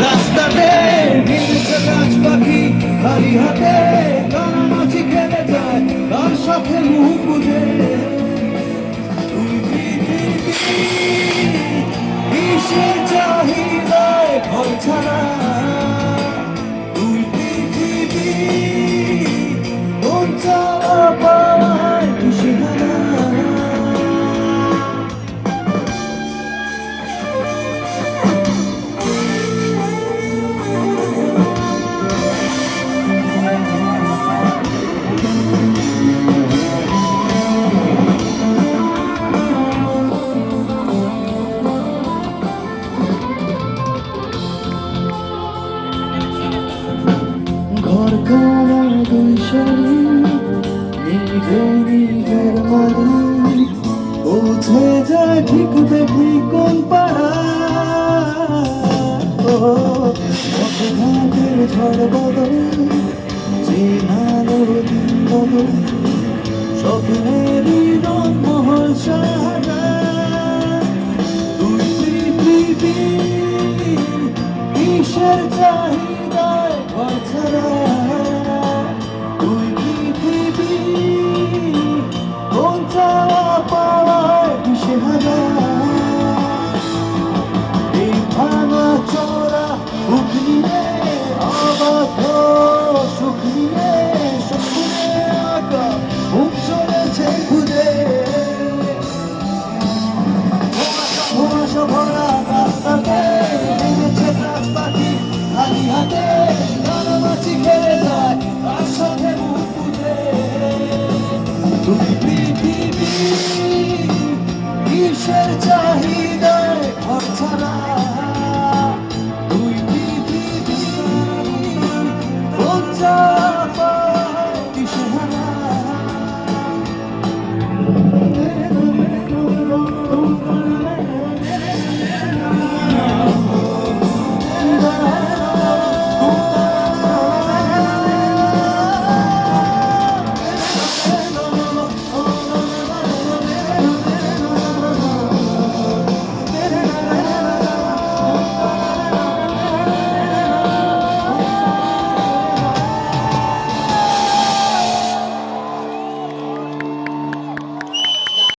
রাস্তাতে ভিড়ছে গাছ পাখি খালি হাতে, কানামাছি খেলে যায় তার সাথে মুখ বুঝে। তুই পৃথিবী কিসের চাহিদায় ঘর ছাড়া, তুই পৃথিবী কোন চাওয়া পাওয়ায় দিশেহারা। ঘর করা দুই শরীর নিজের মালিক, পৌঁছে যায় ঠিক দেখি কোন পাড়া। পথঘাটের ঝড় বদল চেনালো দিন বদল, স্বপ্নেরই রং মহল সারা।